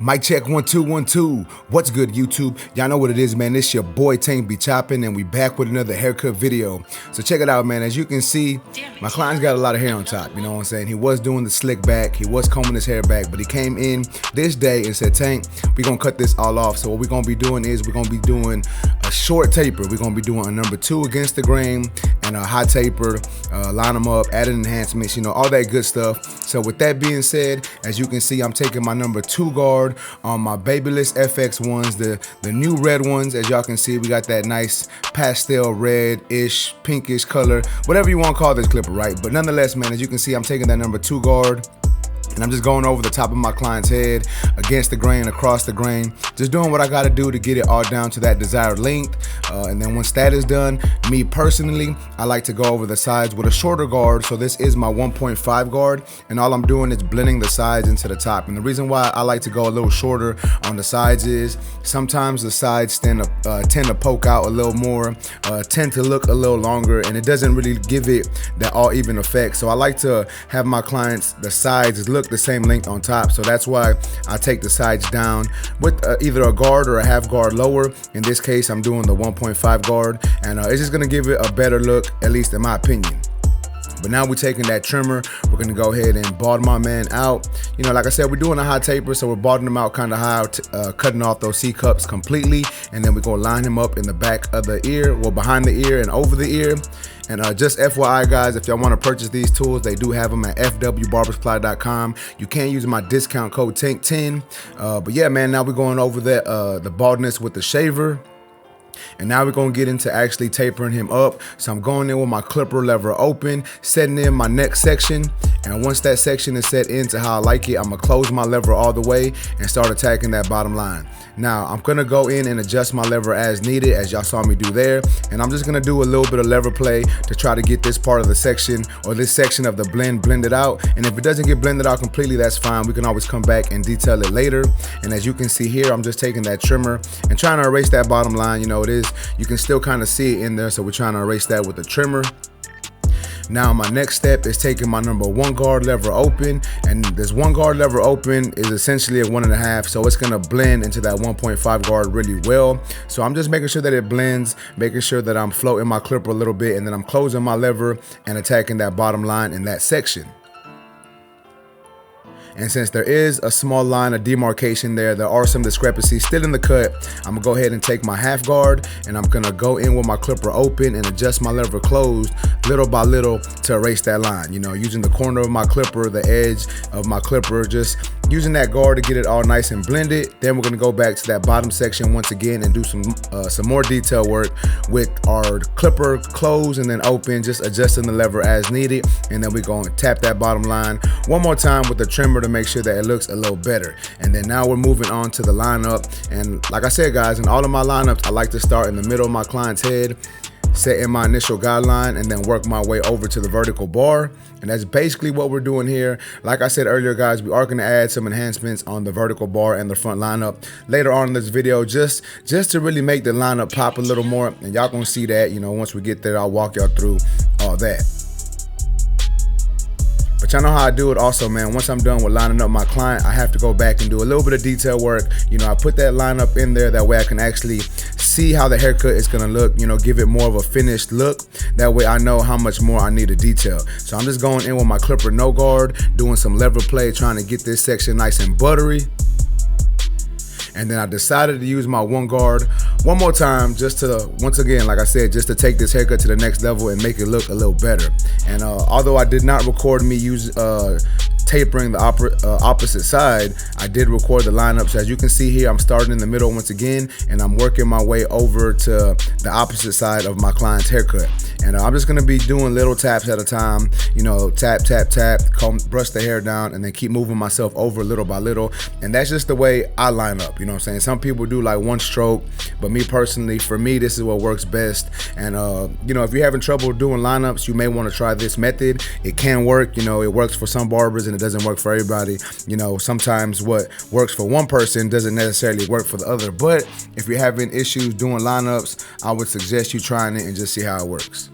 Mic check 1 2 1 2. What's good, YouTube? Y'all know what it is, man. It's your boy Tank be chopping, and we back with another haircut video. So check it out, man. As you can see, my client's got a lot of hair on top. You know what I'm saying? He was doing the slick back. He was combing his hair back, but he came in this day and said, Tank, we're gonna cut this all off. So what we're gonna be doing is we're gonna be doing a short taper. We're gonna be doing a number 2 against the grain and a high taper. Line them up, added enhancements, you know, all that good stuff. So with that being said, as you can see, I'm taking my number 2 guard on my Babyliss FX ones, the new red ones. As y'all can see, we got that nice pastel red-ish, pinkish color, whatever you want to call this clipper, right? But nonetheless, man, as you can see, I'm taking that number 2 guard. And I'm just going over the top of my client's head, against the grain, across the grain, just doing what I gotta do to get it all down to that desired length. And then once that is done, me personally, I like to go over the sides with a shorter guard. So this is my 1.5 guard, and all I'm doing is blending the sides into the top. And the reason why I like to go a little shorter on the sides is sometimes the sides tend to poke out a little more, tend to look a little longer, and it doesn't really give it that all even effect. So I like to have my clients, the sides look the same length on top. So that's why I take the sides down with either a guard or a half guard lower. In this case, I'm doing the 1.5 guard, and it's just gonna give it a better look, at least in my opinion. But now we're taking that trimmer, we're gonna go ahead and bald my man out. You know, like I said, we're doing a high taper, so we're balding him out kind of high, cutting off those C cups completely, and then we're gonna line him up in the back of the ear, well, behind the ear and over the ear. And just FYI, guys, if y'all want to purchase these tools, they do have them at fwbarbersupply.com. You can use my discount code TANK10. But yeah, man, now we're going over the baldness with the shaver. And now we're gonna get into actually tapering him up. So I'm going in with my clipper lever open, setting in my next section. And once that section is set into how I like it, I'm gonna close my lever all the way and start attacking that bottom line. Now I'm gonna go in and adjust my lever as needed, as y'all saw me do there. And I'm just gonna do a little bit of lever play to try to get this part of the section, or this section of the blend, blended out. And if it doesn't get blended out completely, that's fine. We can always come back and detail it later. And as you can see here, I'm just taking that trimmer and trying to erase that bottom line. You know, you can still kind of see it in there, so we're trying to erase that with the trimmer. Now my next step is taking my number 1 guard lever open, and this 1 guard lever open is essentially a 1.5, so it's gonna blend into that 1.5 guard really well. So I'm just making sure that it blends, making sure that I'm floating my clipper a little bit, and then I'm closing my lever and attacking that bottom line in that section. And since there is a small line of demarcation there are some discrepancies still in the cut, I'm gonna go ahead and take my half guard, and I'm gonna go in with my clipper open and adjust my lever closed little by little to erase that line. You know, using the corner of my clipper, the edge of my clipper, just using that guard to get it all nice and blended. Then we're gonna go back to that bottom section once again and do some more detail work with our clipper closed and then open, just adjusting the lever as needed. And then we're gonna tap that bottom line one more time with the trimmer to make sure that it looks a little better. And then now we're moving on to the lineup. And like I said, guys, in all of my lineups, I like to start in the middle of my client's head, set in my initial guideline, and then work my way over to the vertical bar. And that's basically what we're doing here. Like I said earlier, guys, we are going to add some enhancements on the vertical bar and the front lineup later on in this video, just to really make the lineup pop a little more. And y'all gonna see that, you know, once we get there, I'll walk y'all through all that. But y'all know how I do it also, man. Once I'm done with lining up my client, I have to go back and do a little bit of detail work. You know, I put that lineup in there, that way I can actually see how the haircut is gonna look, you know, give it more of a finished look. That way I know how much more I need to detail. So I'm just going in with my clipper no guard, doing some lever play, trying to get this section nice and buttery. And then I decided to use my 1 guard one more time, just to, once again, like I said, just to take this haircut to the next level and make it look a little better. And although I did not record me tapering the opposite side, I did record the lineups. As you can see here, I'm starting in the middle once again, and I'm working my way over to the opposite side of my client's haircut. And I'm just gonna be doing little taps at a time, you know, tap, tap, tap, brush the hair down, and then keep moving myself over little by little. And that's just the way I line up, you know what I'm saying? Some people do like 1 stroke, but me personally, for me, this is what works best. And you know, if you're having trouble doing lineups, you may wanna try this method. It can work, you know, it works for some barbers and it doesn't work for everybody. You know, sometimes what works for one person doesn't necessarily work for the other. But if you're having issues doing lineups, I would suggest you trying it and just see how it works.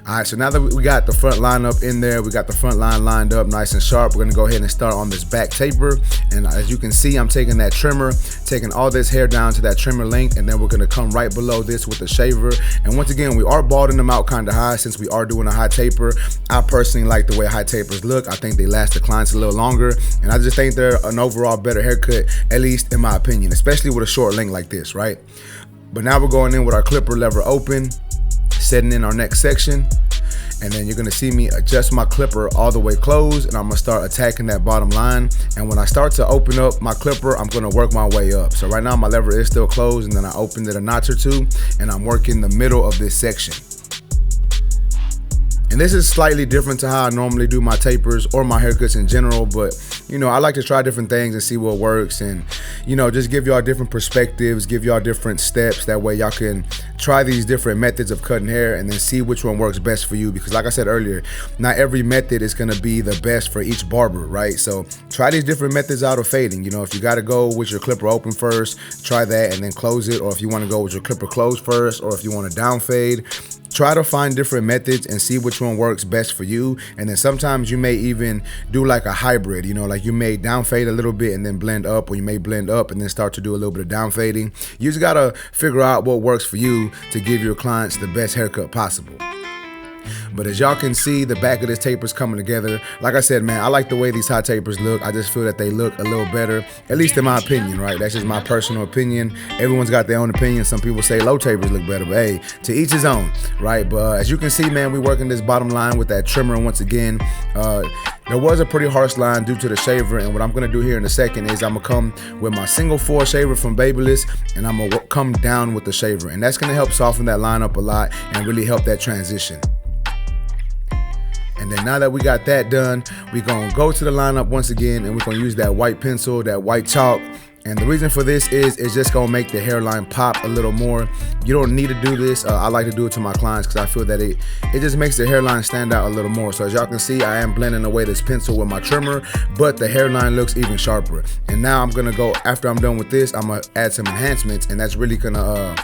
All right, so now that we got the front line up in there, we got the front line lined up nice and sharp, we're gonna go ahead and start on this back taper. And as you can see, I'm taking that trimmer, taking all this hair down to that trimmer length, and then we're gonna come right below this with the shaver. And once again, we are balding them out kind of high since we are doing a high taper. I personally like the way high tapers look. I think they last the clients a little longer, and I just think they're an overall better haircut, at least in my opinion, especially with a short length like this, right? But now we're going in with our clipper lever open, setting in our next section, and then you're gonna see me adjust my clipper all the way closed, and I'm gonna start attacking that bottom line. And when I start to open up my clipper, I'm gonna work my way up. So right now my lever is still closed, and then I opened it a notch or two, and I'm working the middle of this section. And this is slightly different to how I normally do my tapers or my haircuts in general, but you know, I like to try different things and see what works, and you know, just give y'all different perspectives, give y'all different steps. That way y'all can try these different methods of cutting hair and then see which one works best for you. Because like I said earlier, not every method is gonna be the best for each barber, right? So try these different methods out of fading. You know, if you gotta go with your clipper open first, try that and then close it. Or if you wanna go with your clipper closed first, or if you wanna down fade, try to find different methods and see which one works best for you. And then sometimes you may even do like a hybrid, you know, like you may down fade a little bit and then blend up, or you may blend up and then start to do a little bit of down fading. You just gotta figure out what works for you to give your clients the best haircut possible. But as y'all can see, the back of this taper is coming together. Like I said, man, I like the way these high tapers look. I just feel that they look a little better, at least in my opinion, right? That's just my personal opinion. Everyone's got their own opinion. Some people say low tapers look better, but hey, to each his own, right? But as you can see, man, we're working this bottom line with that trimmer once again. There was a pretty harsh line due to the shaver, and what I'm gonna do here in a second is I'm gonna come with my single 4 shaver from Babyliss, and I'm gonna come down with the shaver, and that's gonna help soften that line up a lot and really help that transition. And then now that we got that done, we're gonna go to the lineup once again, and we're gonna use that white pencil, that white chalk. And the reason for this is it's just gonna make the hairline pop a little more. You don't need to do this. I like to do it to my clients because I feel that it just makes the hairline stand out a little more. So as y'all can see, I am blending away this pencil with my trimmer, but the hairline looks even sharper. And now I'm gonna go, after I'm done with this, I'm gonna add some enhancements, and that's really gonna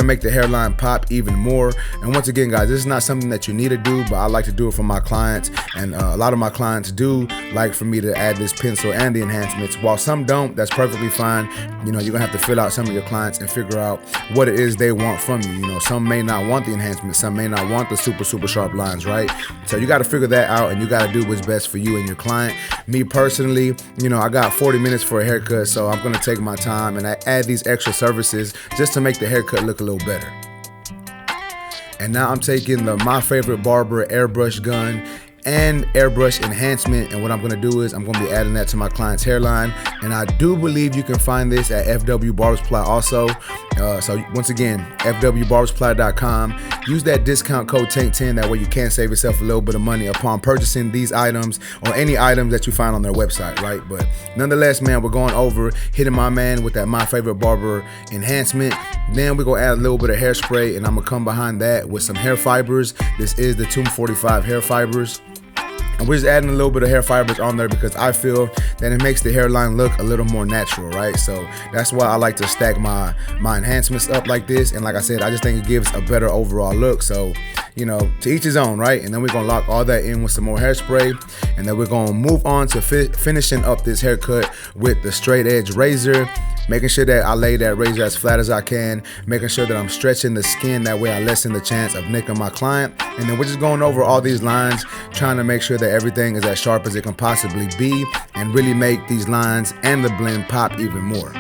make the hairline pop even more. And once again, guys, this is not something that you need to do, but I like to do it for my clients, and a lot of my clients do like for me to add this pencil and the enhancements. While some don't, that's perfectly fine. You know, you're gonna have to fill out some of your clients and figure out what it is they want from you. You know, some may not want the enhancements, some may not want the super sharp lines, right? So you got to figure that out, and you got to do what's best for you and your client. Me personally, you know, I got 40 minutes for a haircut, so I'm gonna take my time and I add these extra services just to make the haircut look a little better. And now I'm taking the My Favorite Barber airbrush gun and airbrush enhancement, and what I'm gonna do is I'm gonna be adding that to my client's hairline. And I do believe you can find this at FW Barber Supply also. So once again, fwbarbersupply.com. Use that discount code TANK10, that way you can save yourself a little bit of money upon purchasing these items or any items that you find on their website, right? But nonetheless, man, we're going over, hitting my man with that My Favorite Barber enhancement. Then we're gonna add a little bit of hairspray, and I'm gonna come behind that with some hair fibers. This is the Tomb 45 hair fibers. And we're just adding a little bit of hair fibers on there because I feel that it makes the hairline look a little more natural, right? So that's why I like to stack my enhancements up like this. And like I said, I just think it gives a better overall look. So, you know, to each his own, right? And then we're gonna lock all that in with some more hairspray. And then we're gonna move on to finishing up this haircut with the straight edge razor. Making sure that I lay that razor as flat as I can, making sure that I'm stretching the skin, that way I lessen the chance of nicking my client. And then we're just going over all these lines, trying to make sure that everything is as sharp as it can possibly be, and really make these lines and the blend pop even more.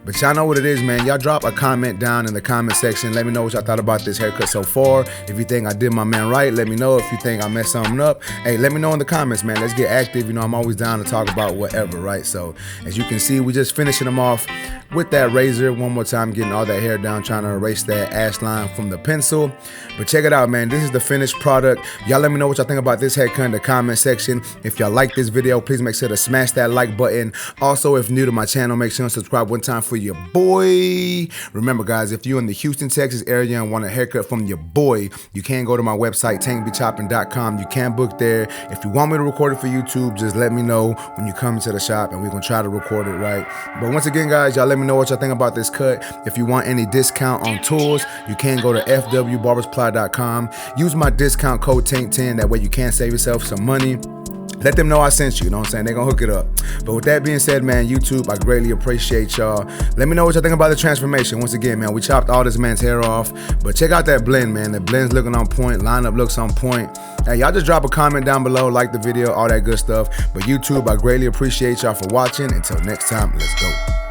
But y'all know what it is, man. Y'all drop a comment down in the comment section. Let me know what y'all thought about this haircut so far. If you think I did my man right, let me know. If you think I messed something up, hey, let me know in the comments, man. Let's get active. You know, I'm always down to talk about whatever, right? So as you can see, we just finishing them off with that razor one more time, getting all that hair down, trying to erase that ash line from the pencil. But check it out, man. This is the finished product. Y'all let me know what y'all think about this haircut in the comment section. If y'all like this video, please make sure to smash that like button. Also, if new to my channel, make sure to subscribe one time for for your boy. Remember, guys, if you're in the Houston, Texas area and want a haircut from your boy, you can go to my website, tankbechopping.com. You can book there. If you want me to record it for YouTube, just let me know when you come to the shop and we're going to try to record it right. But once again, guys, y'all let me know what y'all think about this cut. If you want any discount on tools, you can go to fwbarbersupply.com. Use my discount code TANK10. That way you can save yourself some money. Let them know I sent you know what I'm saying? They're gonna hook it up. But with that being said, man, YouTube, I greatly appreciate y'all. Let me know what y'all think about the transformation. Once again, man, we chopped all this man's hair off. But check out that blend, man. The blend's looking on point. Lineup looks on point. Hey, y'all just drop a comment down below, like the video, all that good stuff. But YouTube, I greatly appreciate y'all for watching. Until next time, let's go.